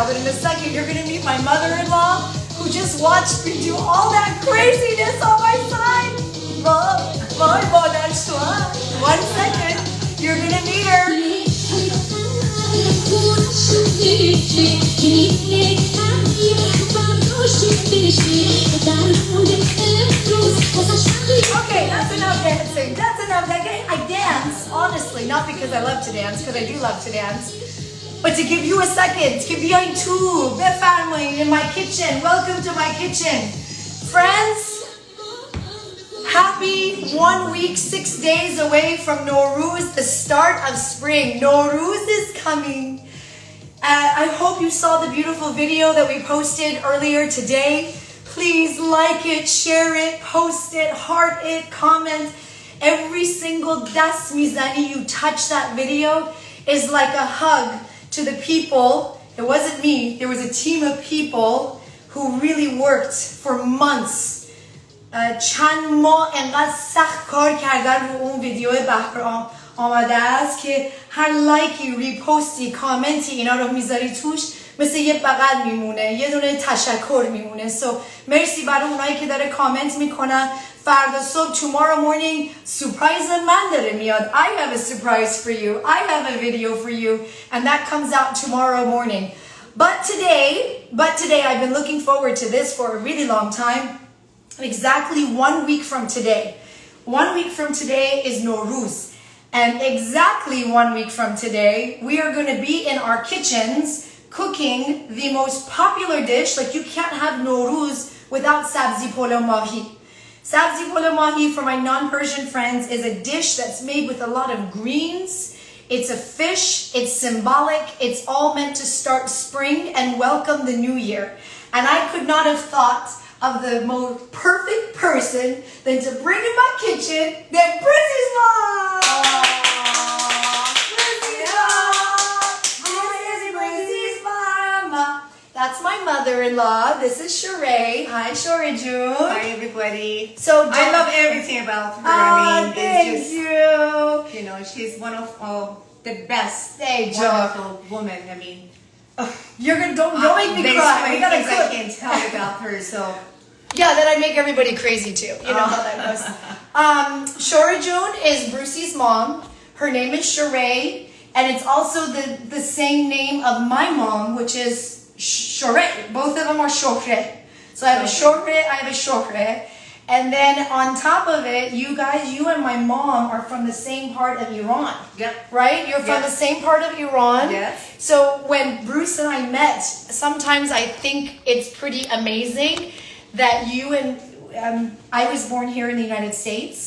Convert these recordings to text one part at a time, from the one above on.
But in a second, you're going to meet my mother-in-law who just watched me do all that craziness on my side. One second, you're going to meet her. Okay, that's enough dancing. That's enough. I dance, honestly, not because I love to dance, because I do love to dance. But to give you a second, to be on tube, the family in my kitchen. Welcome to my kitchen. Friends, happy 1 week, 6 days away from Nowruz, the start of spring. Nowruz is coming. I hope you saw the beautiful video that we posted earlier today. Please like it, share it, post it, heart it, comment. Every single dast mizani you touch that video is like a hug to the people. It wasn't me. There was a team of people who really worked for months. چند ماه انقدر سخت کار کردن رو اون ویدیو بهر آمده است که هر لایکی، ریپوستی، کامنتی اینا رو میذاری توش مثل یه بغل میمونه، یه دونه تشکر میمونه. مرسی برای اونایی که داره کامنت میکنن. فردا صبح tomorrow morning surprise من داره میاد. I have a surprise for you. I have a video for you and that comes out tomorrow morning. But today I've been looking forward to this for a really long time. Exactly 1 week from today. 1 week from today is Nowruz. And exactly 1 week from today, we are going to be in our kitchens cooking the most popular dish. Like, you can't have Nowruz without sabzi, polo, mahi. Sabzi, polo, mahi, for my non-Persian friends, is a dish that's made with a lot of greens. It's a fish. It's symbolic. It's all meant to start spring and welcome the new year. And I could not have thought of the most perfect person than to bring in my kitchen than Brizzy's mom. Brizzy's mom. That's my mother-in-law. This is Sheree. Hi, Sheree June. Hi, everybody. So I love everything about her. Thank you. You know, she's one of the best, wonderful women. I mean, you're gonna don't make me cry. We gotta cook. I can tell about her. So yeah, that I make everybody crazy too. You know how that goes. Sheree June is Brucey's mom. Her name is Sheree, and it's also the same name of my mom, which is Sheree. Both of them are Shohre. So I have a Shohre, I have a Shohre. And then on top of it, you guys, you and my mom are from the same part of Iran. Yep. Right? You're from the same part of Iran. Yes. So when Bruce and I met, sometimes I think it's pretty amazing that you and I was born here in the United States.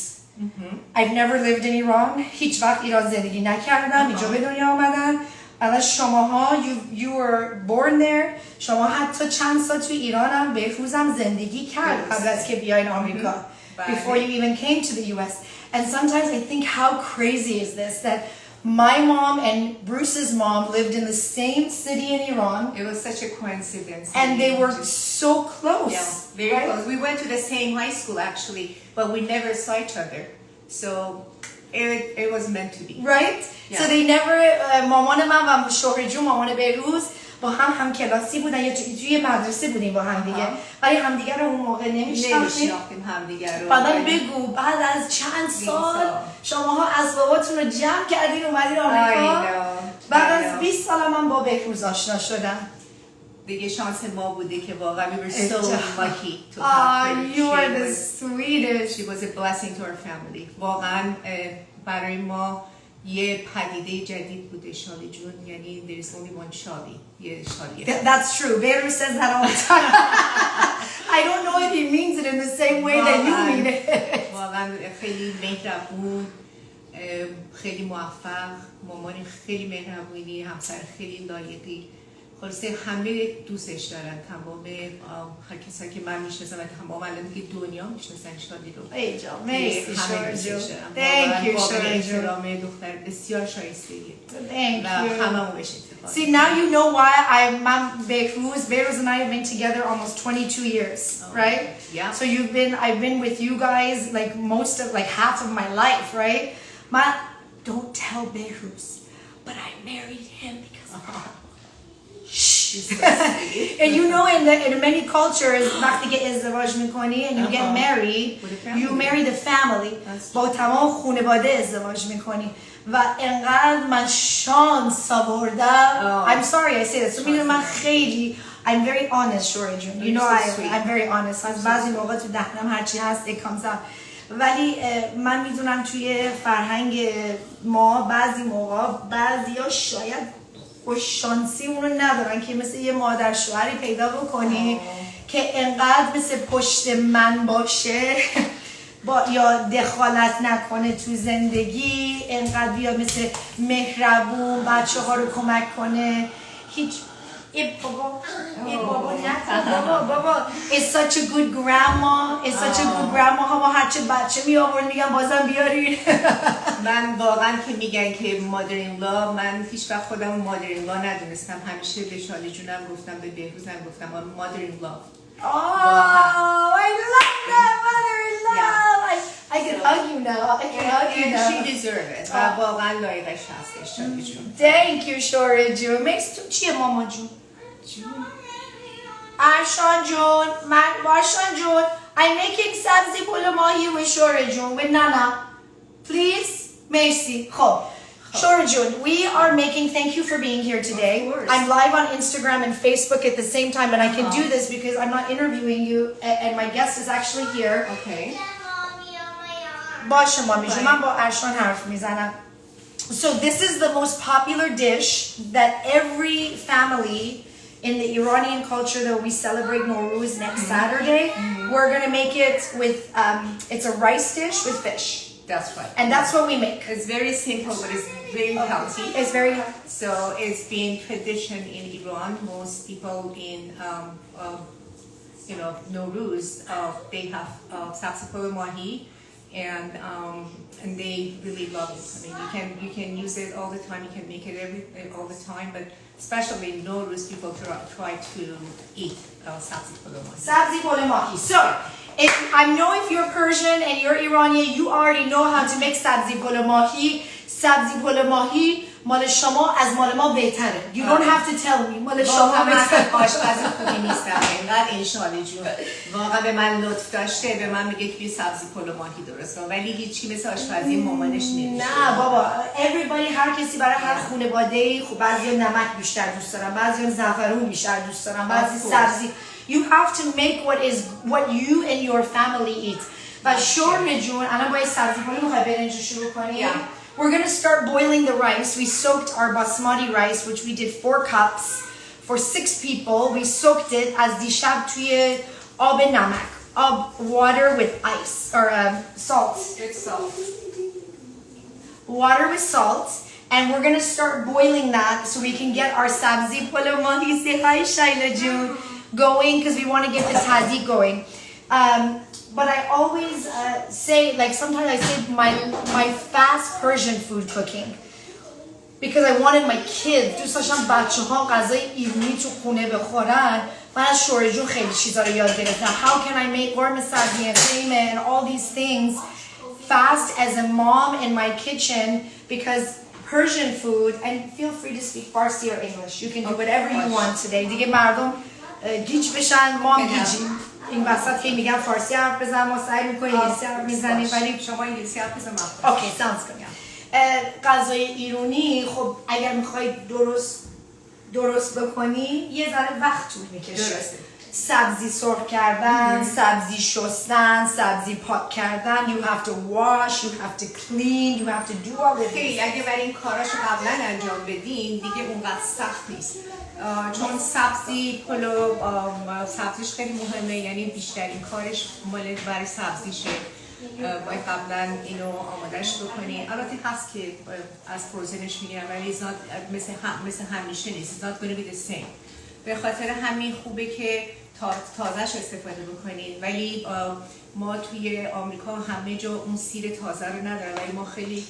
Mm-hmm. I've never lived in Iran. هیچ وقت ایران زندگی نکردم. اینجا به دنیا آمدم. الان شماها you were born there. شما حتی چند سال توی ایران هم بهروزم زندگی کرد قبل از که بیاین آمریکا. Before you even came to the US. And sometimes I think, how crazy is this that my mom and Bruce's mom lived in the same city in Iran. It was such a coincidence. And they were so close. Yeah, very close. We went to the same high school actually, but we never saw each other. So It was meant to be. Right? Yeah. So they never مامان من و شوهر جون مامان بهروز با هم کلاسی بودن یا توی مدرسه بودیم با هم دیگه ولی همدیگه رو اون موقع نمیشناختیم همدیگه رو. بعدا بگو بعد از چند سال شماها اسباباتون رو جمع کردین اومدین آمریکا بعد از 20 سال من با بهروز آشنا شدم دیگه شانس ما بوده که واقعا we were so lucky to have her. You are the sweetest. She was a blessing to our family. واقعا برای ما یه پدیده جدید بوده شالی جون یعنی there is only one شالی یه شالی That's true. Beru says that all the time. I don't know if he means it in the same way that you mean it. واقعا خیلی مهربون خیلی موفق مامانی خیلی مهربونی همسر خیلی لایقی خلاصه همه دوستش دارن تمام هر کسایی که من میشناسم و تمام الان که دنیا میشناسن شالی رو ای جان مرسی همه دوستش دارن Thank you شوهر احترام دختر بسیار شایستگی Thank و you. هممون بهش افتخار See now you know why Behruz and I have been together almost 22 years, right? Yeah. So I've been with you guys like most of like half of my life, right? Don't tell Behruz, but I married him because of her. And you know in many cultures وقتی که ازدواج میکنی and you get married you marry the family با تمام خانواده ازدواج میکنی و انقدر من شانس آوردم I'm sorry I say that so میدونی من خیلی I'm very honest شوهر جون you know I'm very honest از بعضی موقع تو دهنم هرچی هست it comes out ولی من میدونم توی فرهنگ ما بعضی موقع بعضیا شاید خوش شانسی اونو ندارن که مثل یه مادر شوهری پیدا بکنی که انقدر مثل پشت من باشه یا دخالت نکنه تو زندگی انقدر بیا مثل مهربون بچه ها رو کمک کنه هیچ بابا it's such a good grandma ها هرچه بچه می آورد میگن بازم بیارین من واقعا که میگن که مادر این لا من هیچ وقت خودم مادر این لا ندونستم همیشه به شالی جونم گفتم به بهروزم گفتم مادر این لا I love that mother-in-law I can hug you now she deserves it و واقعا لایقش هستش شالی جون Thank you شوهر جون مرسی تو چیه ماما جون Arshan Jun, I'm making sabzi polo mahi with شوهر جون with Nana. Please, مرسی. خب. شوهر جون, we are making, thank you for being here today. I'm live on Instagram and Facebook at the same time, and I can do this because I'm not interviewing you, and my guest is actually here. Okay. باشه مامی جون, من با ارشان حرف میزنم. So this is the most popular dish that every family in the Iranian culture that we celebrate Nowruz next Saturday, we're going to make it with, it's a rice dish with fish. That's right. And that's what we make. It's very simple, but it's very healthy. It's very healthy. So it's been tradition in Iran. Most people in, Nowruz, they have sabzi polo mahi. And they really love it. I mean, you can use it all the time. You can make it all the time, but especially in Nowruz, people try to eat sabzi polo mahi. Sabzi polo mahi. So, I know if you're Persian and you're Iranian, you already know how to make sabzi polo mahi. Sabzi polo mahi مال شما از مال ما بهتره. You don't have to tell me. مال شما بهتره. آشپز خوبی نیستم. اینقدر این شالی جون واقعا به من لطف داشته به من میگه که سبزی پلو ماهی درست کن ولی هیچی مثل آشپزی مامانش نمیشه. نه بابا. Everybody هر کسی برای هر خانواده‌ای خب بعضی نمک بیشتر دوست دارن، بعضی زعفرون بیشتر دوست دارن، بعضی سبزی. You have to make what you and your family eat. و شورن جون الان باید سبزی پلو میخوای برنج شروع کنی. We're going to start boiling the rice. We soaked our basmati rice, which we did 4 cups for 6 people. We soaked it as dishab tuye ab namak, water with ice or salt. It's salt. Water with salt, and we're going to start boiling that so we can get our sabzi polo mahi se hi Shayla June going because we want to get the tazik going. But I always say, like sometimes I say my fast Persian food cooking because I wanted my kids دوست داشتم بچه‌ها غذای ایرانی تو خونه بخورن. من از شوهر جون خیلی چیزا رو یاد گرفتم. How can I make قرمه سبزی and قیمه and all these things fast as a mom in my kitchen because Persian food, and feel free to speak Farsi or English. You can do whatever you want today. دیگه مردم گیج بشن، ما هم گیجیم. این وسط که میگن فارسی حرف بزن، ما سعی میکنیم انگلیسی حرف میزنیم، ولی شما انگلیسی حرف بزن. اوکی، sounds good. غذای ایرانی خب اگر میخوای درست بکنی یه ذره وقت طول میکشه. درسته. سبزی سرخ کردن، سبزی شستن، سبزی پاک کردن. You have to wash, you have to clean, you have to do all of خیلی this. اگه برای این کاراشو قبلا انجام بدین دیگه اونقدر سخت نیست. چون سبزی پلو سبزیش خیلی مهمه، یعنی بیشترین کارش مال برای سبزیشه. باید قبلا اینو آمادش بکنی. البته هست که از فروزنش میگیرن ولی مثل همیشه نیست. It's not going to be the same. به خاطر همین خوبه که تازهش استفاده بکنید، ولی ما توی آمریکا همه جا اون سیر تازه رو ندارن، ولی ما خیلی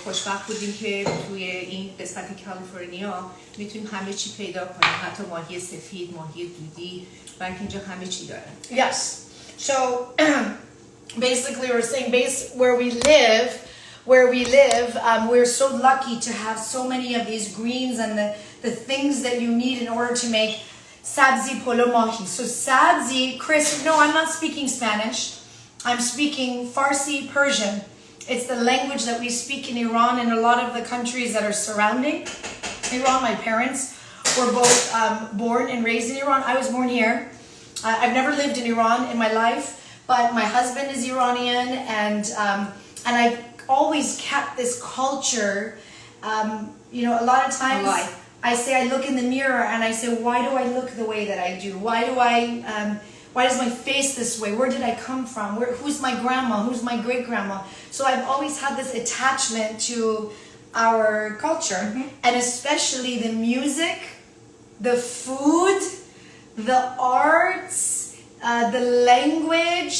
خوشبخت بودیم که توی این قسمت کالیفرنیا میتونیم همه چی پیدا کنیم، حتی ماهی سفید، ماهی دودی، و اینجا همه چی دارن. Yes. So basically we're saying where we live, we're so lucky to have so many of these greens and the things that you need in order to make sabzi, polo, mahi. So sabzi, Chris, no, I'm not speaking Spanish. I'm speaking Farsi, Persian. It's the language that we speak in Iran and a lot of the countries that are surrounding Iran. My parents were both born and raised in Iran. I was born here. I've never lived in Iran in my life, but my husband is Iranian, and I've always kept this culture. You know, a lot of times I say I look in the mirror and I say, why do I look the way that I do? Why does my face this way? Where did I come from? Who's my grandma? Who's my great grandma? So I've always had this attachment to our culture, and especially the music, the food, the arts, the language,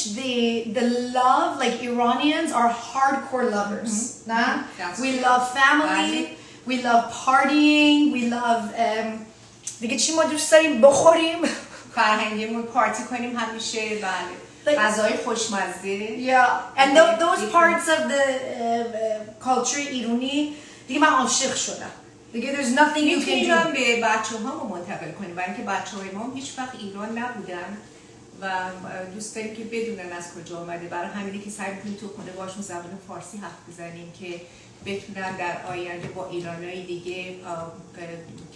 the love. Like Iranians are hardcore lovers. Nah? We love family. We love partying. We love دیگه چی ما دوست داریم بخوریم. فرهنگیمون پارتی کنیم همیشه، بله. غذای خوشمزه. Yeah, and those parts of the culture ایرانی دیگه من عاشق شدم. دیگه there's nothing you can do. میتونیم به بچه‌هامون منتقل کنیم، برای اینکه بچه‌های ما هیچ وقت ایران نبودن و دوست داریم که بدونن از کجا آمده. برای همینه که سعی می‌کنیم تو خونه باشون زبان فارسی حرف بزنیم که بتونن در آینده با ایرانیای دیگه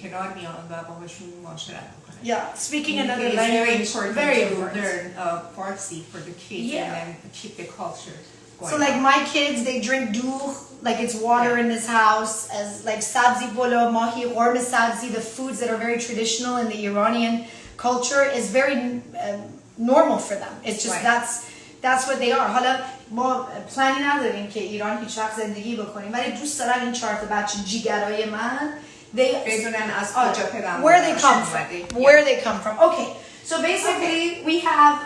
کنار بیان و باهاشون معاشرت بکنن. Yeah, speaking another language, very important. Learn Farsi for the kids and then keep the culture going. So like my kids, they drink dough, like it's water in this house, as like sabzi, polo, mahi, orme sabzi, the foods that are very traditional in the Iranian culture is very normal for them. It's just that's what they are. حالا ما پلانی نداریم که ایران هیچ وقت زندگی بکنیم، ولی دوست دارم این 4 تا بچه جیگرای من بدونن از کجا پدر where they come from. Where they come from. Okay. So basically we have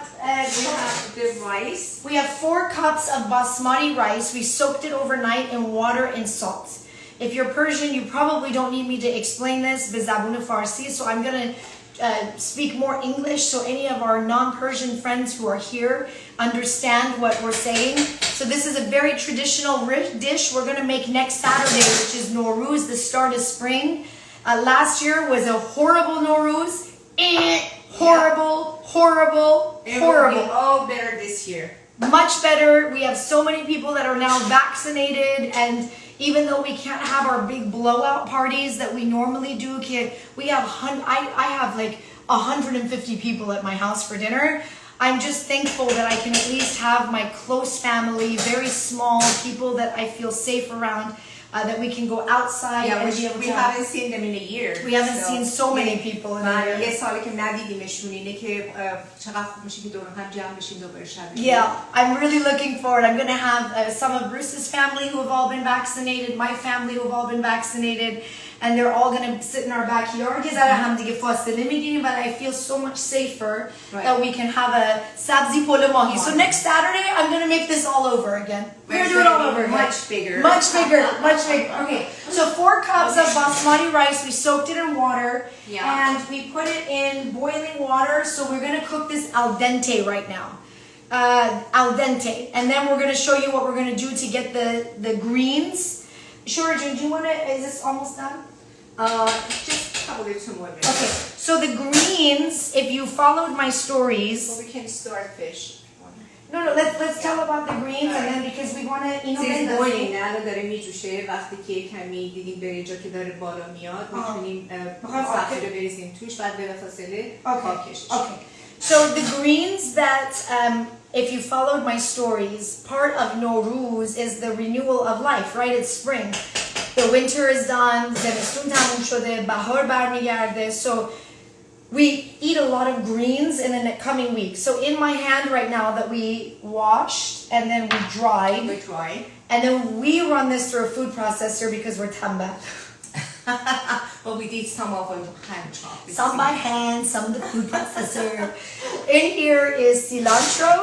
the rice. We have 4 cups of basmati rice. We soaked it overnight in water and salt. If you're Persian, you probably don't need me to explain this به زبون فارسی, so I'm going to speak more English so any of our non-Persian friends who are here understand what we're saying. So this is a very traditional dish we're going to make next Saturday, which is Nowruz, the start of spring. Last year was a horrible Nowruz. Horrible. It will be all better this year. Much better. We have so many people that are now vaccinated, and even though we can't have our big blowout parties that we normally do, we have I have like 150 people at my house for dinner. I'm just thankful that I can at least have my close family, very small people that I feel safe around, that we can go outside and be able to. We haven't seen them in a year. We haven't seen so many people in a year. یه سالی که ندیدیمشون اینه که چقدر خوب میشه که دور هم جمع بشیم دوباره شب. Yeah, I'm really looking forward. I'm going to have some of Bruce's family who have all been vaccinated, my family who have all been vaccinated, and they're all going to sit in our backyard. But I feel so much safer that we can have a sabzi, polo, mahi. So next Saturday, I'm going to make this all over again. We're going to do it all over again. Much bigger. Much bigger. Much bigger. Okay, so 4 cups of basmati rice. We soaked it in water, and we put it in boiling water. So we're going to cook this al dente right now. al dente. And then we're going to show you what we're going to do to get the greens. Sure, do you want to, is this almost done? Just probably 2 more minutes. Okay, so the greens, if you followed my stories. So we can start fish. No, let's tell about the greens and then because we want to, نه الان داره میجوشه وقتی که کمی دیدیم برنجا که داره بالا میاد میتونیم سبزی رو بریزیم توش بعد بلافاصله پاکش. Okay. So the greens that if you followed my stories, part of Nowruz is the renewal of life, right? It's spring. The winter is done, زمستون تموم شده، بهار برمیگرده. So we eat a lot of greens in the coming week. So in my hand right now that we washed and then we dried. And then we run this through a food processor because we're tamba. Well, we did some of them hand chop. Some by hand, some the food processor. In here is cilantro,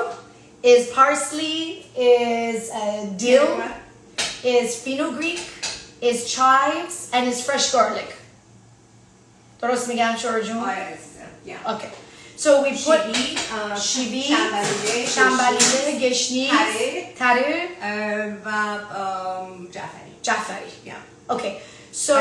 is parsley, is dill, is fenugreek, is chives, and is fresh garlic. درست میگم شوهر جون؟ Yeah. Okay. So we put شیوی، شنبلیله، گشنیز، تره و جعفری. Yeah. Okay. So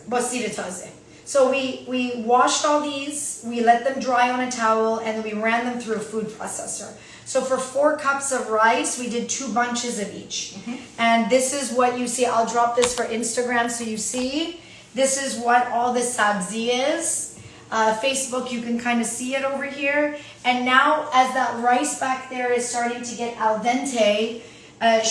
basir taze. So we washed all these, we let them dry on a towel, and then we ran them through a food processor. So for 4 cups of rice, we did 2 bunches of each. And this is what you see. I'll drop this for Instagram so you see. This is what all the sabzi is. Facebook, you can kind of see it over here. And now, as that rice back there is starting to get al dente,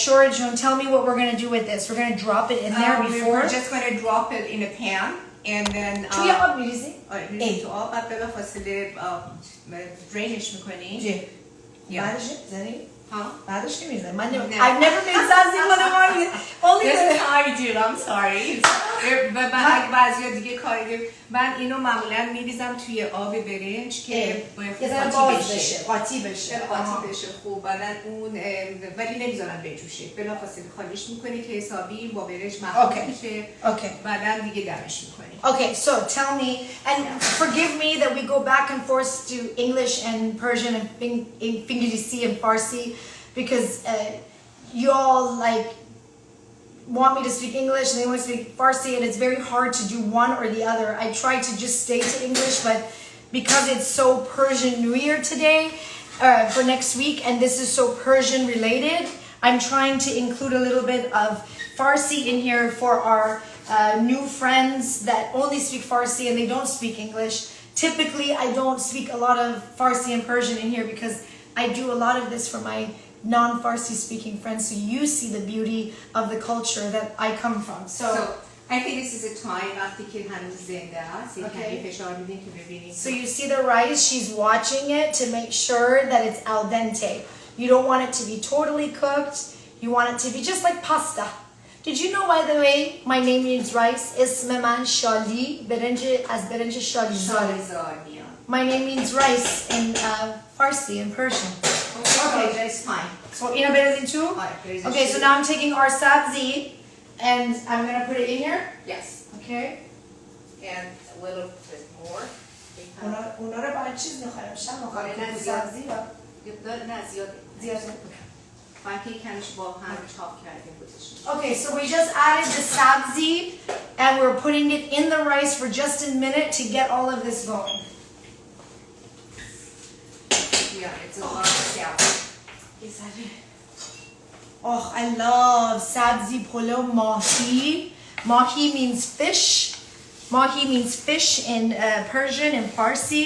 Shorajun, tell me what we're going to do with this. We're going to drop it in there before. We're just going to drop it in a pan. And then توی آب میریزی؟ میریزی تو آب بعد بلافاصله درینش میکنی. بعدش زنی؟ بعدش که میزنی؟ من I've never made sabzi when I'm only This is how I do it. I'm sorry. من بعضیا دیگه کاری من اینو معمولا میریزم توی آب برنج که قاطی بشه. خوب بعدن اون ولی نمیذارم بجوشه. بلافاصله خالیش میکنی که حسابی با برنج مخلوط میشه. بعدن دیگه دمش میکنی. Okay, so tell me, and forgive me that we go back and forth to English and Persian and Fingirisi and Farsi because you all like want me to speak English and they want to speak Farsi and it's very hard to do one or the other. I try to just stay to English, but because it's so Persian New Year today, for next week, and this is so Persian related, I'm trying to include a little bit of Farsi in here for our new friends that only speak Farsi and they don't speak English. Typically, I don't speak a lot of Farsi and Persian in here because I do a lot of this for my non-Farsi speaking friends, so you see the beauty of the culture that I come from. So I think this is a time وقتی که هنوز زنده است یعنی فشار میدین که ببینید. So you see the rice, she's watching it to make sure that it's al dente. You don't want it to be totally cooked. You want it to be just like pasta. Did you know, by the way, my name means rice? اسم من شالی، از برنج شالی زاد. My name means rice in Farsi and Persian. Okay, that's fine. So ina berezin too? Okay, so now I'm taking our sabzi and I'm going to put it in here. Yes. Okay. And a little bit more. اونا رو باید چیز میخوایم شم سبزی نه زیاده. Okay, so we just added the sabzi and we're putting it in the rice for just a minute to get all of this going. Yeah, it's a lot of sabzi. Oh, I love sabzi polo mahi. Mahi means fish. Mahi means fish in Persian and Farsi.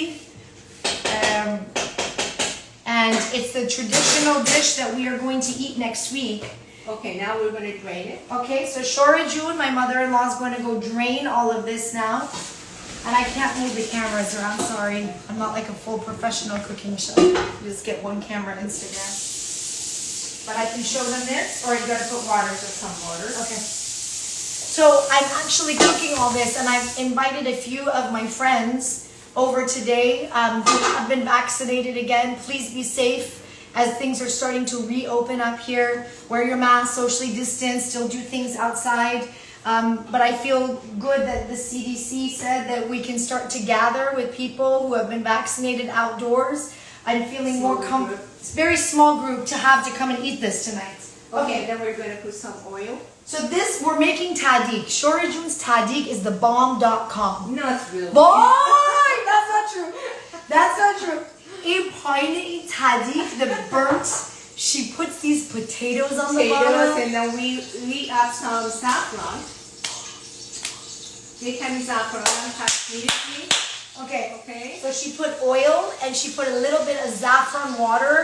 And it's the traditional dish that we are going to eat next week. Okay, now we're going to drain it. Okay, so Shora June, my mother-in-law, is going to go drain all of this now. And I can't move the cameras around, sorry. I'm not like a full professional cooking chef. You just get one camera Instagram. But I can show them this, or you gotta put water, just some water. Okay. So I'm actually cooking all this, and I've invited a few of my friends over today who have been vaccinated again. Please be safe as things are starting to reopen up here. Wear your mask, socially distance, still do things outside. But I feel good that the CDC said that we can start to gather with people who have been vaccinated outdoors. I'm feeling more comfortable. It's a very small group to have to come and eat this tonight. Okay, then we're going to put some oil. So this, we're making tadik. Shori Jun's tadik is the bomb.com. Not really. Boy, that's not true. That's not true. In Paine tadik, the burnt, she puts these potatoes on the bottom. And then we add some saffron. They can be saffron and Okay. Okay. So she put oil and she put a little bit of saffron water,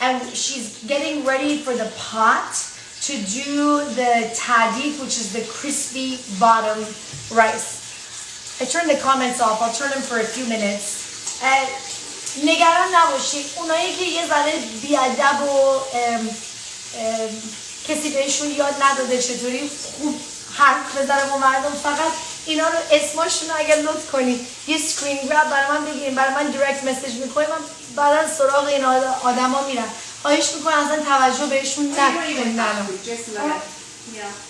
and she's getting ready for the pot to do the tadik, which is the crispy bottom rice. I turned the comments off. I'll turn them for a few minutes. نگران نباشید. اونایی که یه ذره بیادب و کسی بهشون یاد نداده چطوری خوب حرف بزنه با مردم، فقط اینا رو اسماشون رو اگر لطف کنید یه سکرین گراب برای من بگیرین، برای من دایرکت مسیج میکنید، من بعدا سراغ این آدما میرم. خواهش میکنم اصلا توجه بهشون نکنید.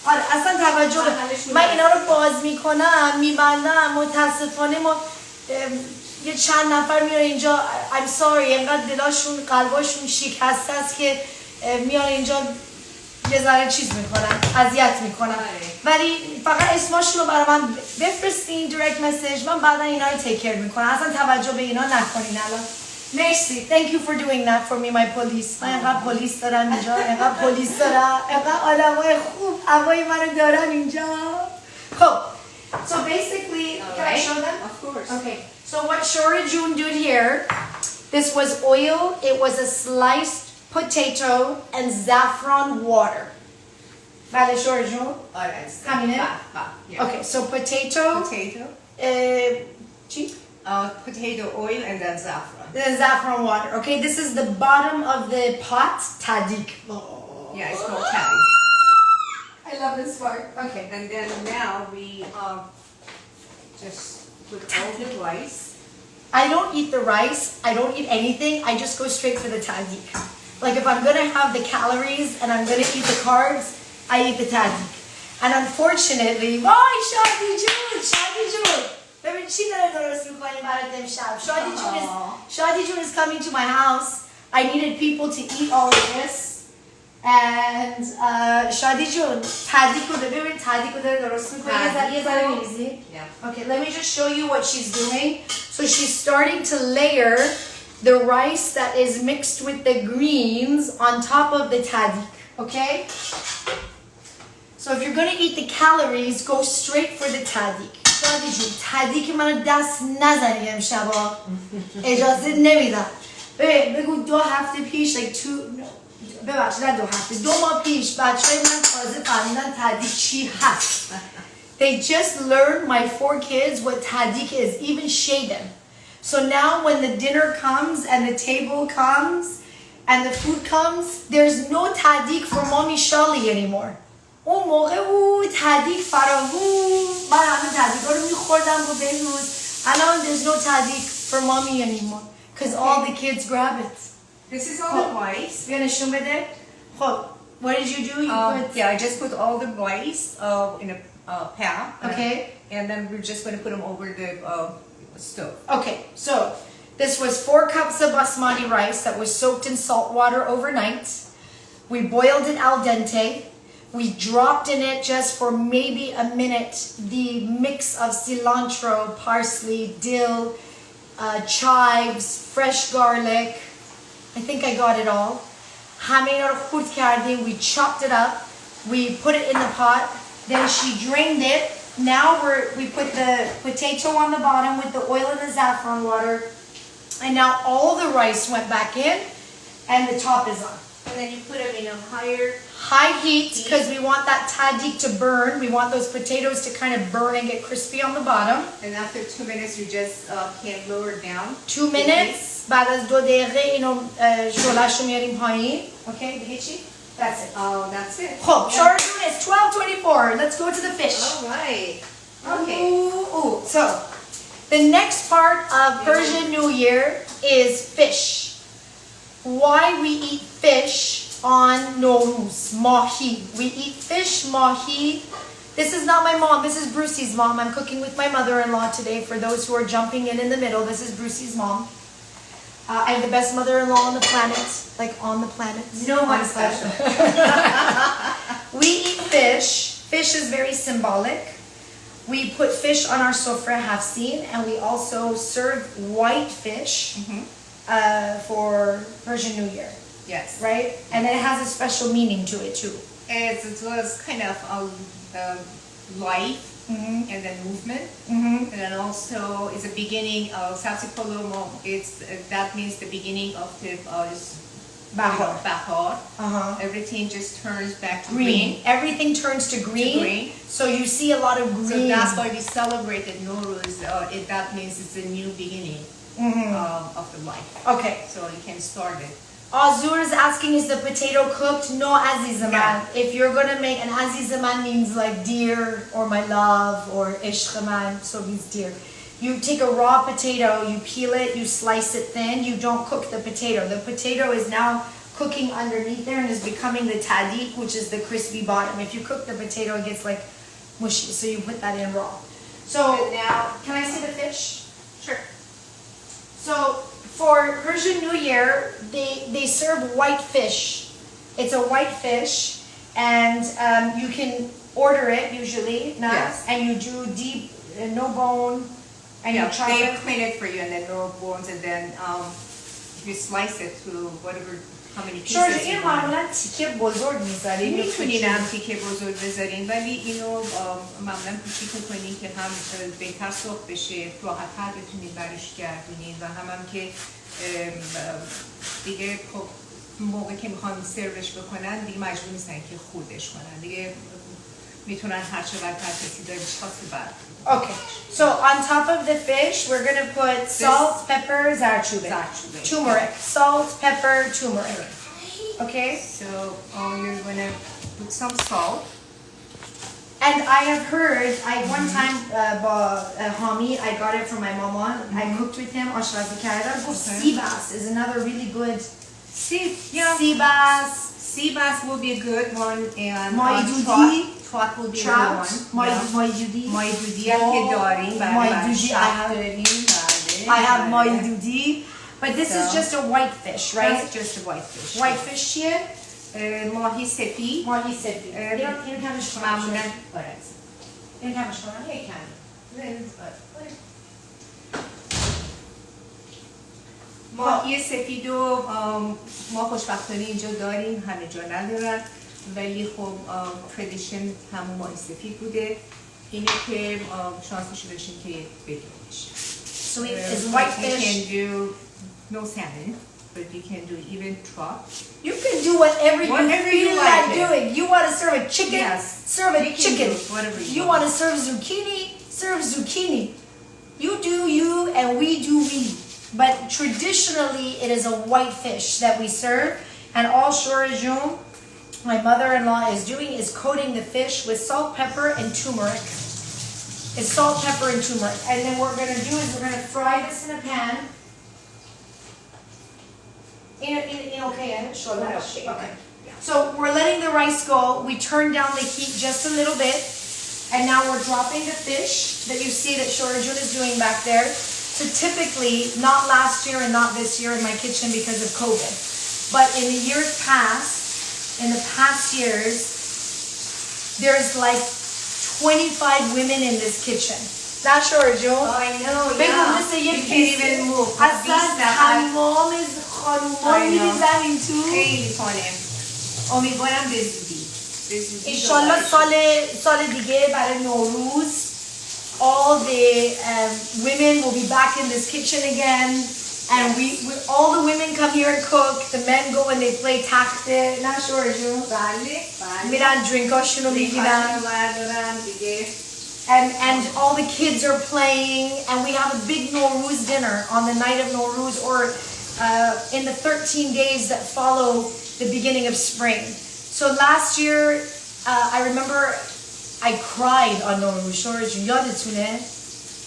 آره اصلا توجه من اینا رو باز میکنم میبندم. متاسفانه ما یه چند نفر میان اینجا I'm sorry اینقدر دلاشون قلباشون شکسته است که میان اینجا یه ذره چیز میکنن، اذیت میکنن، ولی فقط اسماشون رو برای من بفرستین دایرکت مسیج، من بعدا اینا رو تیک کیر میکنم. اصلا توجه به اینا نکنین. الان مرسی. Thank you for doing that for me my police. من اینقدر پلیس دارم اینجا، اینقدر پلیس دارم، اینقدر آدمای خوب هوای منو دارن اینجا. خب so basically can I show them? Of course. Okay. So what Shori June did here, this was oil, it was a sliced potato and saffron water. Vale, Shori June? Alright. Coming in? Yeah. Okay, so potato. Potato oil and then saffron. Then saffron water. Okay, this is the bottom of the pot, tadik. Oh. Yeah, it's called shally. I love this part. Okay. And then now we just put all the rice. I don't eat the rice. I don't eat anything. I just go straight for the tadik. Like if I'm gonna have the calories and I'm gonna eat the carbs, I eat the tadik. And unfortunately, oh, Shadi June. ببین چی داره درست می‌کنی برای امشب. Shadi June is coming to my house. I needed people to eat all of this. And Shadi June, tadik رو ببین tadik رو داره درست می‌کنی. یه ذره می‌ریزی. Yeah. Okay, let me just show you what she's doing. So she's starting to layer the rice that is mixed with the greens on top of the tadik. Okay? So if you're going to eat the calories, go straight for the tadik. Shadi June, tadik منو دست نزنی امشبا. اجازه نمیدم. بگو 2 هفته پیش ببخشید نه 2 هفته 2 ماه پیش بچه‌های من تازه فهمیدن tadik چی هست. They just learned, my 4 kids, what tadik is, even Shaden. So now when the dinner comes and the table comes and the food comes, there's no tadik for mommy Shally anymore. اون موقع tadik فراوون من همه tadik رو میخوردم با بهروز. الان there's no tadik for mommy anymore because all the kids grab it. This is all the rice. بیا نشون بده. خب what did you do? Yeah, I just put all the rice in a pan. Okay. And then we're just going to put them over the stove. Okay, so this was 4 cups of basmati rice that was soaked in salt water overnight. We boiled it al dente. We dropped in it just for maybe a minute the mix of cilantro, parsley, dill, chives, fresh garlic. I think I got it all. We chopped it up. We put it in the pot. Then she drained it. Now we put the potato on the bottom with the oil and the saffron water. And now all the rice went back in and the top is on. And then you put them in a high heat because we want that tadik to burn. We want those potatoes to kind of burn and get crispy on the bottom. And after 2 minutes you just can lower it down. 2 minutes. بعد از 2 دقیقه اینو شعله‌اش رو میاریم پایین. Okay, دیگه چی؟ That's it. Oh, that's it. خب شوهر جون is 12:24. Let's go to the fish. All right. Okay. Ooh. So the next part of Persian New Year is fish. Why we eat fish on Nowruz, mahi. We eat fish, mahi. This is not my mom. This is Brucey's mom. I'm cooking with my mother-in-law today. For those who are jumping in the middle, this is Brucey's mom. I'm the best mother-in-law on the planet, like on the planet. No one special. We eat fish. Fish is very symbolic. We put fish on our sofra, have seen, and we also serve white fish for Persian New Year. Yes. Right? And it has a special meaning to it too. It was kind of life and then movement. And then also it's the beginning of sabzi polo. That means the beginning of the bahar. Everything just turns back to green. Everything turns to green. So you see a lot of green. So that's why we celebrated Nowruz. That means it's a new beginning of the life. Okay. So you can start it. Azur is asking, is the potato cooked? No, Aziz Zaman. If you're going to make, and Aziz Zaman means like dear or my love or ishq man, so means dear. You take a raw potato, you peel it, you slice it thin, you don't cook the potato. The potato is now cooking underneath there and is becoming the tadiq, which is the crispy bottom. If you cook the potato, it gets like mushy, so you put that in raw. So now, can I see the fish? Sure. So for Persian New Year, they serve white fish. It's a white fish, and you can order it usually, and you do deep, no bone, and you chop they it. clean it for you, and then no bones, and then you slice it to whatever, how many pieces Sure, you این want. معمولا تیکه بزرگ میذاریم. میتونین هم تیکه بزرگ بذارین، ولی اینو معمولا کوچیک کنین که هم بهتر سرخ بشه، راحت‌تر بتونین برش گردونین و هم که دیگه موقع که میخوان سروش بکنن دیگه مجبور نیستن که خودش کنن، دیگه میتونن هر چقدر کسی دارش خواست بر. Okay, so on top of the fish, we're going to put salt, pepper, zarchube, turmeric, salt, pepper, turmeric. Okay? So you're going to put some salt. And I have heard, one time, Hami, I got it from my mama, I cooked with him, ashrazi kardam, sea bass is another really good, sea bass. Sea bass will be a good one, and trout will be a good one. Mahi dudi. Mahi dudi هم که داریم. I have mahi dudi. But this is just a white fish, right? That's just a white fish. White fish چیه؟ ماهی سفید. ماهی سفید. این کمش کنم. معمولا این کمش کنم. یک کم. ماهی سفید رو ما خوشبختانه اینجا داریم، همه جا ندارن، ولی خب تردیشن همون ماهی سفید بوده. اینه که شانسشو داشتیم که بگیریمش. So it is white fish. You can do no salmon, but you can do even trout. You can do whatever you feel like doing. You want to serve a chicken? Yes. Serve a chicken. Whatever you want to serve zucchini? Serve zucchini. You do you and we do we. But traditionally, it is a white fish that we serve. And all shorajum, my mother-in-law is doing, is coating the fish with salt, pepper, and turmeric. It's salt, pepper, and turmeric. And then what we're going to do is we're going to fry this in a pan. Okay. So we're letting the rice go. We turn down the heat just a little bit. And now we're dropping the fish that you see that Shorajun is doing back there. So typically, not last year and not this year in my kitchen because of COVID, but in the years past, in the past years, there's like 25 women in this kitchen. That's Shorajun. I know, yeah. You can't even move. تمام خانوما می‌ریزن تو. خیلی فانه. امیدوارم به زودی. انشالله سال دیگه برای نوروز all the women will be back in this kitchen again, and we all the women come here and cook. The men go and they play takhte. Not sure, you. میرن drinkاشونو میگیرن. And all the kids are playing, and we have a big Nowruz dinner on the night of Nowruz, or in the 13 days that follow the beginning of spring. So last year, I remember I cried on Nowruz. یادتونه؟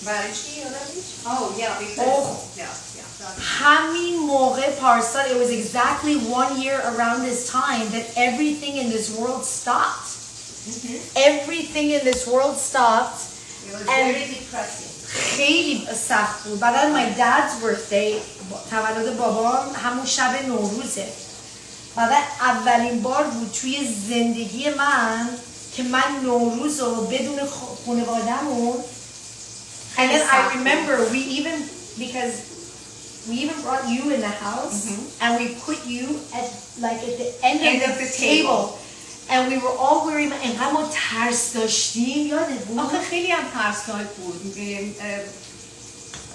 برای چی یادتونه؟ Oh yeah, because همین موقع پارسال, it was exactly 1 year around this time that everything in this world stopped. Everything in this world stopped. It was very depressing. خیلی سخت بود. بعد my dad's birthday تولد بابام همون شب نوروزه. بعد اولین بار بود توی زندگی من که من نوروز رو بدون خانواده‌مون. And then I remember because we even brought you in the house and we put you at the end of the table. And we were all wearing اینقدر ما ترس داشتیم یادت بود؟ آخه خیلی هم ترسناک بود.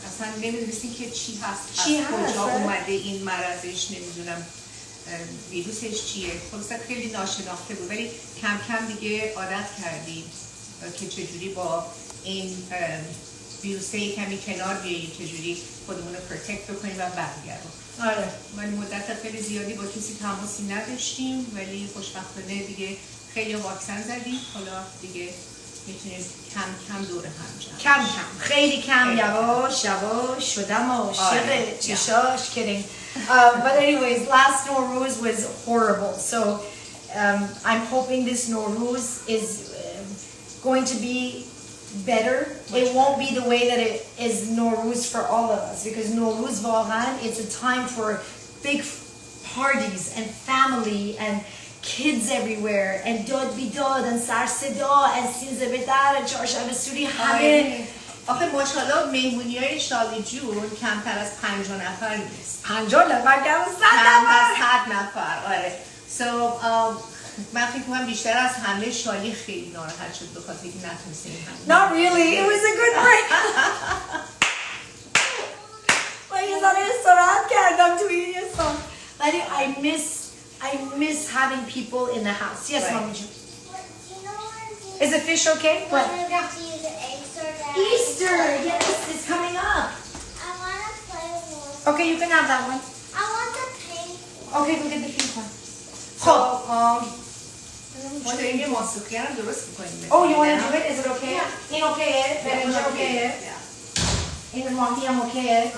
اصلا نمیدونستیم که چی هست کجا اومده این مرضش، نمیدونم ویروسش چیه. خلاصه خیلی ناشناخته بود ولی کم کم دیگه عادت کردیم که چجوری با این ویروسه کمی کنار بیاییم، چجوری خودمون رو پروتکت بکنیم و برگردیم. آره. من مدت خیلی زیادی با کسی تماسی نداشتیم ولی خوشبختانه دیگه خیلی واکسن زدیم. حالا دیگه میتونیم کم کم دور هم کم خیلی کم یواش یواش شدم عاشق چشاش. kidding. But anyways, last Nowruz was horrible. So I'm hoping this Nowruz is going to be better. It won't be the way that it is Nowruz for all of us because Nowruz واقعا it's a time for big parties and family and kids everywhere and داد بیداد and سر صدا and سینزه به در and چهارشنبه سوری همه. آخه ماشاءالله مهمونی‌های شالی جون کمتر از 50 نفر نیست. 50 نفر کم از 100 نفر. آره. So من فکر کنم بیشتر از همه شالی خیلی ناراحت شد به خاطر اینکه نتونستیم. Not really. It was a good break. من یه ذره استراحت کردم توی یه سال. ولی I miss having people in the house. Yes, right. Mommy. Is the fish okay? What? We have to use the eggs or that. Easter. Yes, it's coming up. I want to play with. Okay, you can have that one. I want the pink. Okay, go get the pink one. So, ما داریم یه ماسوخی هم درست میکنیم. Oh, you want to do it? Is it okay? Yeah. این okay? برنج okay? این ماهی هم okay?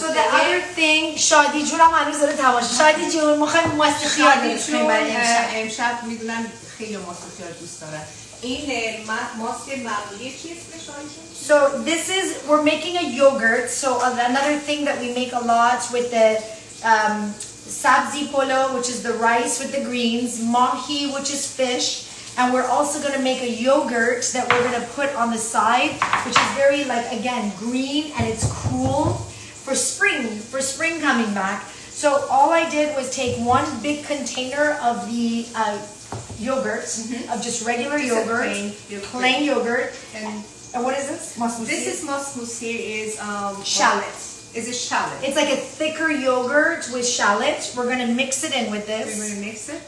So the other thing شادی جون هم هنوز داره تماشا. شادی جون میخوایم ماسوخی ها درست برای امشب میدونم خیلی ماسوخی ها دوست دارن. این ماسک معمولی چی اسمش شادی؟ So this is, we're making a yogurt. So another thing that we make a lot with the sabzi polo, which is the rice with the greens, mahi, which is fish, and we're also going to make a yogurt that we're going to put on the side, which is very again green and it's cool for spring coming back. So all I did was take one big container of the yogurt, of just regular yogurt, plain yogurt, and what is this? This is masmusi is shallot. Is it shallot? It's like a thicker yogurt with shallot. We're going to mix it in with this. We're going to mix it.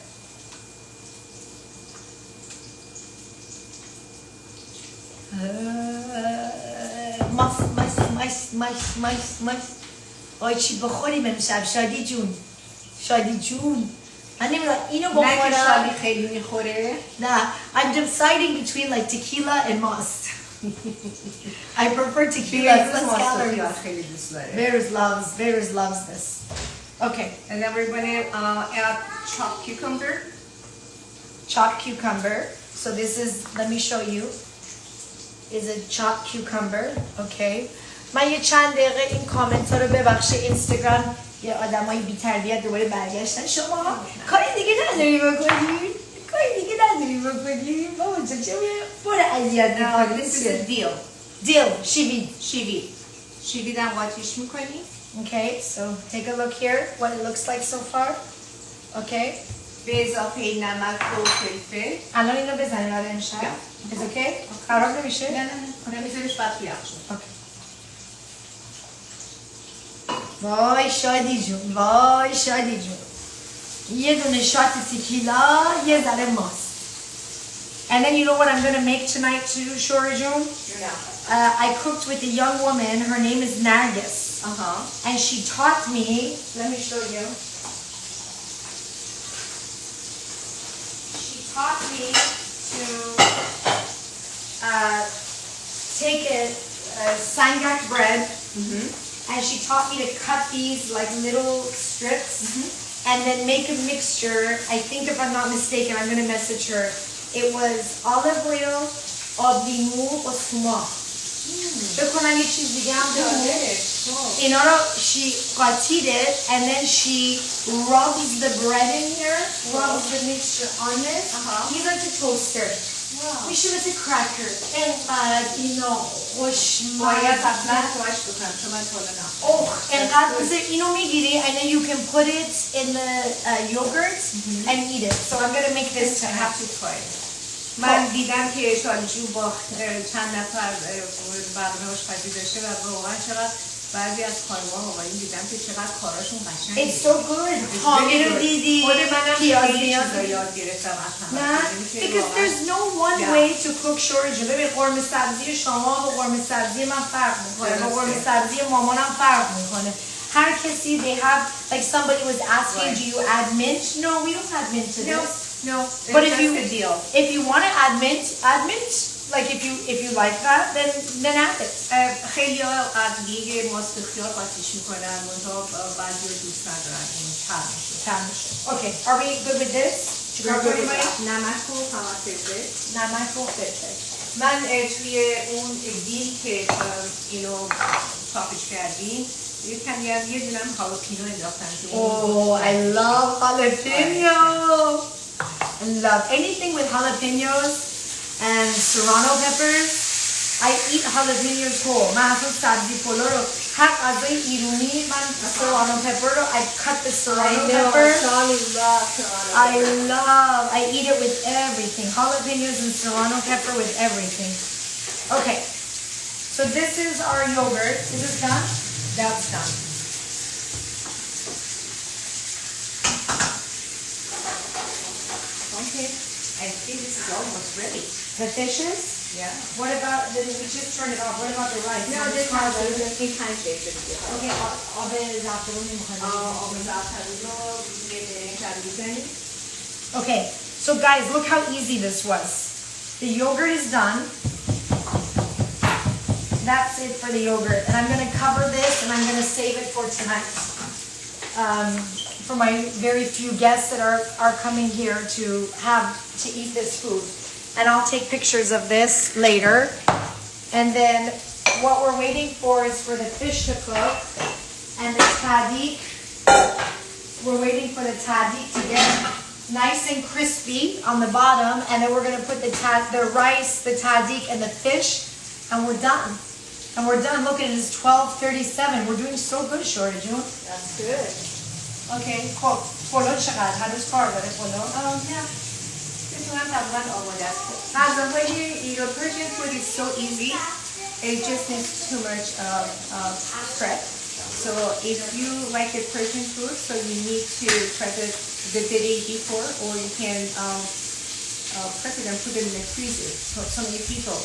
آی چی بخوریم امشب شادی جون. شادی جون. من نمیدونم اینو بخورم. نه که شالی خیلی میخوره. نه. I'm deciding between tequila and must. I prefer tequila. It's less calories. Bears loves this. Okay. And then we're going to add chopped cucumber. Chopped cucumber. So this is, let me show you, is a chopped cucumber. Okay. من یه چند دقیقه این کامنت ها رو ببخشه اینستاگرام یه آدم های بی تربیت دوباره برگشتن. شما کاری دیگه نداری بکنی؟ بابا چه برو اذیت نکنی. This is a deal. Deal. شیوید هم قاطیش میکنی. Okay, so take a look here what it looks like so far. Okay. به اضافه نمک و فلفل. الان اینو بزنی برای امشب. Is okay? خراب نمیشه؟ نه نمیذاریش بعد توی یخ شد. Okay. وای شادی جون. یه دونه شات تکیلا، یه ذره ماست. And then you know what I'm going to make tonight too, Shorajun? I cooked with a young woman. Her name is Nargis. And she taught me, let me show you. She taught me to take a sangak bread. And she taught me to cut these like little strips. And then make a mixture. I think if I'm not mistaken, I'm going to message her. It was olive oil, abdimu, or suma. بکنم یه چیز دیگه هم داره. اینا رو she قاطید it and then she rubs the bread in here, rubs the mixture on this. میذاره تو توستر. میشه مثل کرکر. اینقدر اینا خوشمزه. باید حتما کمش بکنم چون من تالا نخورم. اوه اینقدر مثل اینو میگیری and then you can put it in the yogurt and eat it. So I'm gonna make this I have to try it. من دیدم که شالی جو با چند نفر برنامه آشپزی داشته و واقعا چقدر بعضی از خانم‌ها آقایون دیدم که چقدر کاراشون قشنگه. It's so good. حامی رو دیدی. خود منم خیلی چیزا یاد گرفتم از نه because there's no one way to cook شورجو. ببین قرمه سبزی شما با قرمه سبزی من فرق میکنه، با قرمه سبزی مامانم فرق میکنه. هر کسی they have like somebody was asking do you add mint? No, we don't add mint to this. No, but if you want to add mint, like if you like that, then add it. خیلی ها از دیگه ماست خیار قاطیش میکنن منتها بعضی ها دوست ندارن این تر میشه. Okay, are we good with this? چیکار کنیم؟ نمک و فلفل. نمک و فلفل. من توی اون دیل که اینو چاپش کردیم یه کمی هم یه دونم هالاپینو انداختم. Oh, I love jalapeno. I love anything with jalapenos and serrano peppers. I eat jalapenos whole. من اصلا سبزی پولو رو هر غذای ایرانی من serrano pepper رو I cut the serrano pepper. I eat it with everything. Jalapenos and serrano pepper with everything. Okay. So this is our yogurt. Is this done? That's done. Okay, I think this is almost ready. The fishes? Yeah. What about, we just turned it off. What about the rice? No, this has in time shape. Okay, آب زعفرون می‌خوایم. آب زعفرون رو بزنید. Okay, so guys, look how easy this was. The yogurt is done. That's it for the yogurt. And I'm going to cover this and I'm going to save it for tonight. For my very few guests that are coming here to eat this food. And I'll take pictures of this later. And then what we're waiting for is for the fish to cook. And the tahdig. We're waiting for the tahdig to get nice and crispy on the bottom. And then we're going to put the rice, the tahdig, and the fish. And we're done. And we're done. Look at it, it's 12:37. We're doing so good, Shorty June. That's good. Okay, cool. Polo چقدر؟ هنوز کار داره پولو؟ نه. بتونم تقریبا آماده است. غذاهای Persian food is so easy. It just needs too much prep. So if you like the Persian food, so you need to prep it the day before, or you can prep it and put it in the freezer. So many people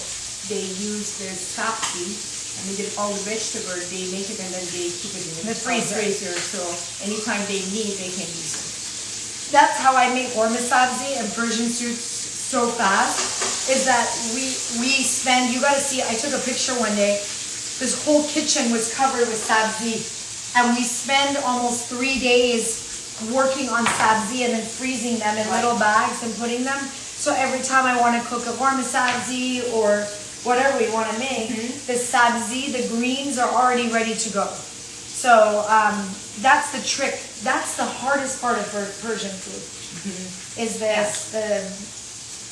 they use the sabzi. I mean, all the vegetables, they make it and then they keep it in the freezer. So anytime they need, they can use it. That's how I make orma sabzi and Persian soup so fast. Is that we spend? You got to see. I took a picture one day. This whole kitchen was covered with sabzi, and we spend almost 3 days working on sabzi and then freezing them in little bags and putting them. So every time I want to cook a orma sabzi or whatever we want to make, the sabzi, the greens are already ready to go. So that's the trick. That's the hardest part of Persian food. Is this the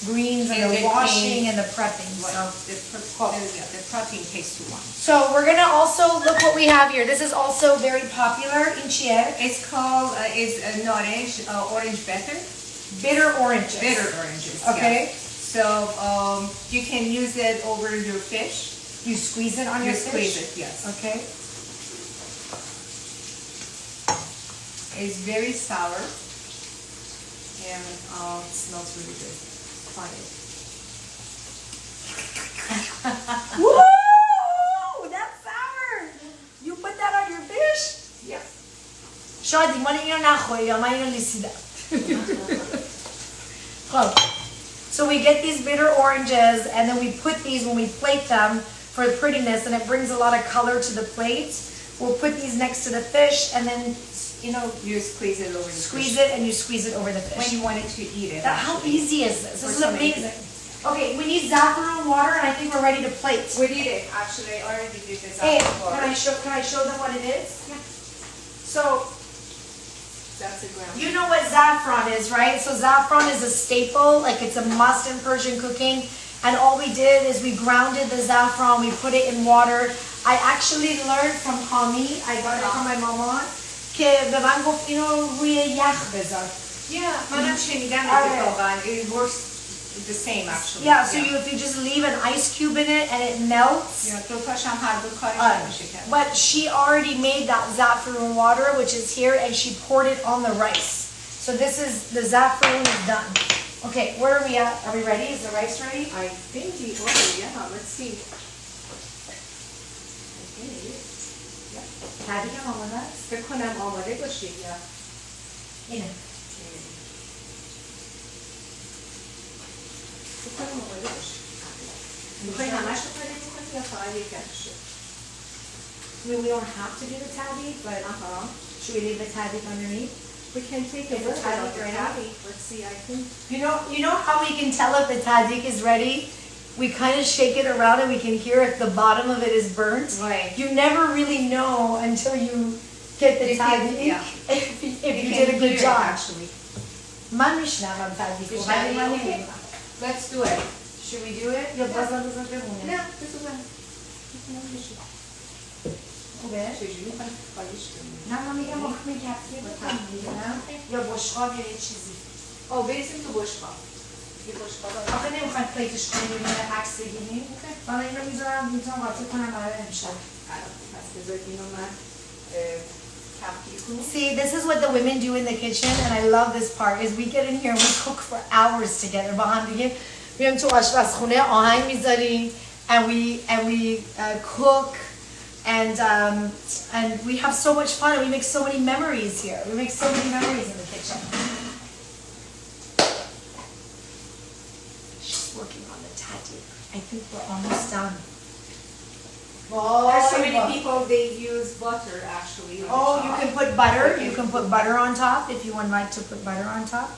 greens and the washing and the prepping. So the prepping takes too long. So we're gonna also look what we have here. This is also very popular in Chile. It's called orange bitter. Bitter oranges. Bitter oranges. Okay. Yeah. So you can use it over your fish. You squeeze it on your fish? Squeeze it, yes. Okay. It's very sour and it smells really good. Try it. Woo! That's sour! You put that on your fish? Yeah. شادی من اینو نخوری یا من اینو لیسیدم. خب. So we get these bitter oranges and then we put these when we plate them for the prettiness and it brings a lot of color to the plate. We'll put these next to the fish and then, you know, you squeeze it over the squeeze fish. it and you squeeze it over the fish. When you wanted to eat it. How easy is this? This is amazing. Okay, we need saffron water, and I think we're ready to plate. We did it. Actually, I already did the Hey, saffron water. can I show them what it is? Yeah. So, That's a ground. you know what saffron is, right? So saffron is a staple, like it's a must in Persian cooking. And all we did is we grounded the saffron, we put it in water. I actually learned from Hami, I got it from my mama, که به من گفت اینو روی یخ بذار. Yeah, منم شنیدم اتفاقاً. It works the same actually. Yeah, so if you just leave an ice cube in it and it melts. Yeah, دوتاش هم هر دو کارش نمیشه کرد. But she already made that saffron water, which is here, and she poured it on the rice. So this is, the saffron is done. Okay, where are we at? Are we ready? Is the rice ready? I think we ordered, yeah, let's see. Tabby هم آماده است؟ فکر کنم آماده باشید یا اینه. فکر کنم آماده باشید. میخوایی همش رو پاره بکنید یا فقط یکمشه؟ I mean, we don't have to do the tabby, but should we leave the tabby underneath? We can take a little bit of the tabby. Let's see, I think. You know how we can tell if the tabby is ready? We kind of shake it around and we can hear if the bottom of it is burnt. Right. You never really know until you get the tabby. Yeah. If you did a good job. Actually. من میشنوم tabby کو. ولی من نمی‌دونم. Let's do it. Should we do it? یا بازم بمونه؟ نه، بذار خوبه؟ چجوری می‌خوای خالیش کنی؟ نه من میگم با همین کفیه بکنم می‌دونم یا بشقاب یا یه چیزی. بریزیم تو بشقاب. یه بشقاب. آخه نمی‌خوایم پلیتش کنیم ببینیم عکس بگیریم. من اینو می‌ذارم قاطی کنم برای امشب. پس بذار اینو من See, this is what the women do in the kitchen, and I love this part. Is we get in here and we cook for hours together. با هم دیگه میام تو آشپزخونه آهنگ می‌ذاریم and we cook and we have so much fun and we make so many memories here. We make so many memories in the kitchen. She's working on the tati. I think we're almost done. There's so many people, they use butter actually. Oh, you can put butter. You can put butter on top if you would like to put butter on top.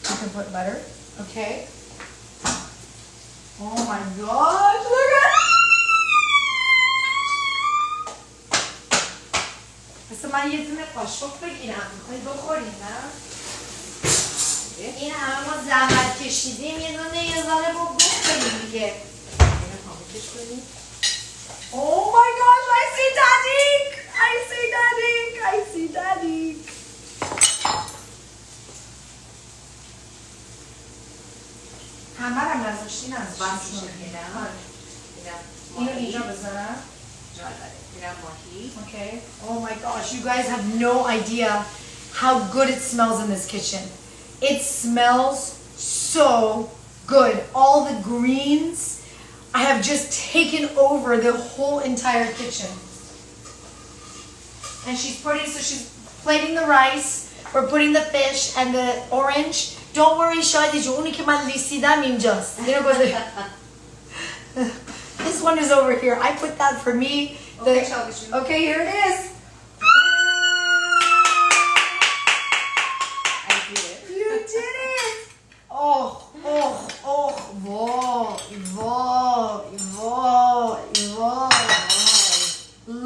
You can put butter. Okay. Oh my gosh, look at it! بس من یه دونه قاشق بگیرم. میخوایی بخوریم نه؟ این همه ما زحمت کشیدیم یه ذره با بخوریم دیگه. Oh my gosh, I see Dadik! I see Dadik! I see Dadik! همه رو نذاشتی اینو اینجا بذارم Okay. Oh my gosh, you guys have no idea how good it smells in this kitchen. It smells so good. All the greens I have just taken over the whole entire kitchen. And she's plating the rice. We're putting the fish and the orange. Don't worry, Shally, اونی که من لیسیدم اینجاست. This one is over here. I put that for me. Okay, here it is. I did it. You did it. Oh,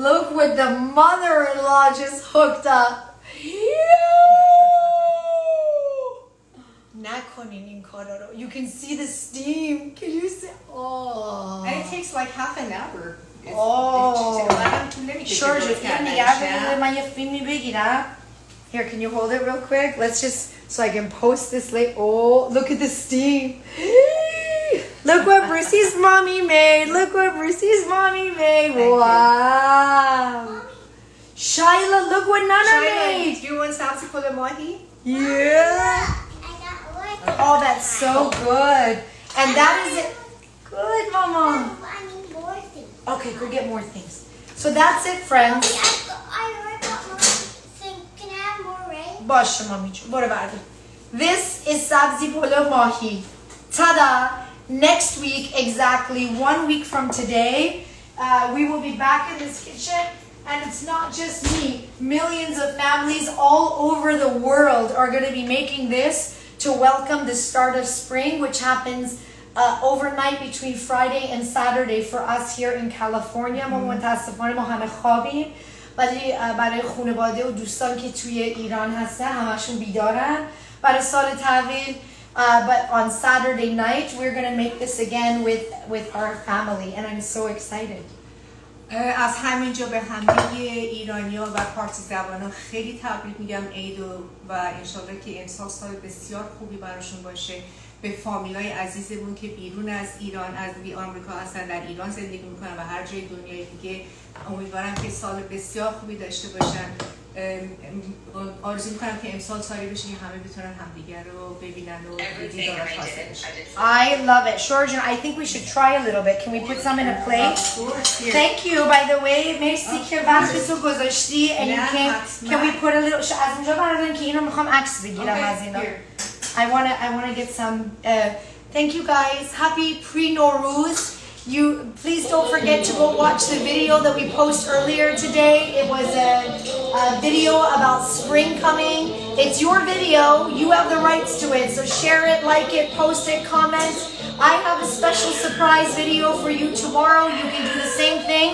look what the mother-in-law just hooked up. You can see the steam. Can you see? Oh. And it takes like half an hour. Sure, here, can you hold it real quick? Let's just, so I can post this later. Oh, look at the steam. Look what Brucey's mommy made. Look what Brucey's mommy made. Wow. Shyla, look what Nana made. Do you want sabzi polo mahi? Yeah. Oh, that's so good. And that is it. Good, Mama. I need more things. Okay, go get more things. So that's it, friends. I already got more things. Can I have more rain? باشه مامیچو برو بردار. This is sabzi polo mahi. Ta-da! Next week, exactly 1 week from today, we will be back in this kitchen. And it's not just me. Millions of families all over the world are going to be making this to welcome the start of spring, which happens overnight between Friday and Saturday for us here in California. ما متاسفانه ما همه خوابیم، ولی برای خانواده و دوستان که توی ایران هستن همشون بیدارن برای سال تحویل. But on Saturday night we're going to make this again with our family and I'm so excited. از همینجا به همه ایرانی‌ها و پارسی زبانان خیلی تبریک میگم عید و انشالله که امسال سال بسیار خوبی براشون باشه. به فامیلای عزیزمون که بیرون از ایران از آمریکا هستن در ایران زندگی میکنن و هر جای دنیای دیگه امیدوارم که سال بسیار خوبی داشته باشن. آرزو میکنم که امسال سالی بشه که همه بتونن همدیگر رو ببینن و دیدارات حاصل بشه. I love it. Shorjan, I think we should try a little bit. Can we put some in a plate? Thank you, by the way. مرسی که وقت تو گذاشتی. And you can we put a little از اونجا بردارم که اینو میخوام عکس بگیرم از اینا. I want to get some thank you guys. Happy pre-Nowruz. You please don't forget to go watch the video that we posted earlier today. It was a video about spring coming. It's your video. You have the rights to it. So share it, like it, post it, comment. I have a special surprise video for you tomorrow. You can do the same thing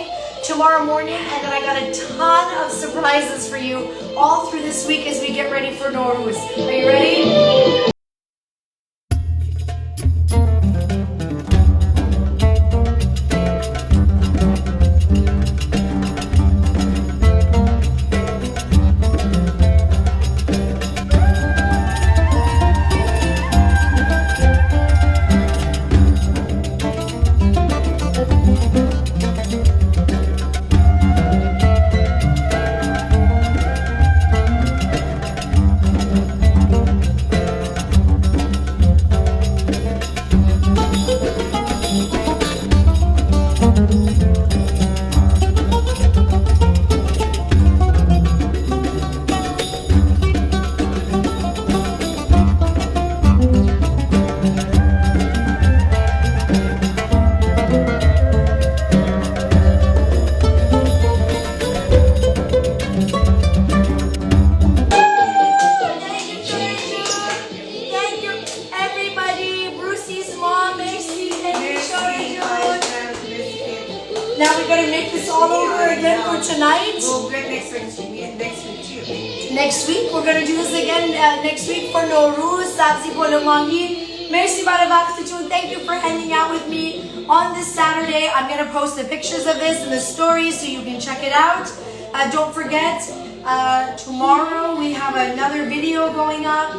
tomorrow morning. And then I got a ton of surprises for you all through this week as we get ready for Nowruz. Are you ready? Now we're going to make this all over again for tonight. We'll get next week too. Next week, we're going to do this again next week for Nowruz, sabzi, polo, mahi. Merci برای وقتتون. Thank you for hanging out with me on this Saturday. I'm going to post the pictures of this in the stories so you can check it out. Don't forget, tomorrow we have another video going up.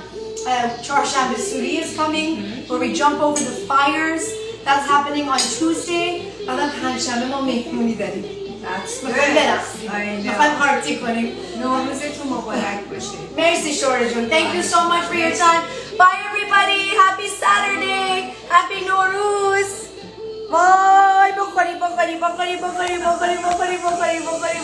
Charshambe Suri is coming where we jump over the fires. That's happening on Tuesday. And then Panshame mo mehmoni darim. That's good. میخوایم پارتی کنیم. نوروزتون مبارک باشه. Merci Shorjan. Thank you so much for your time. Bye everybody. Happy Saturday. Happy Nowruz. Bye. بخوری.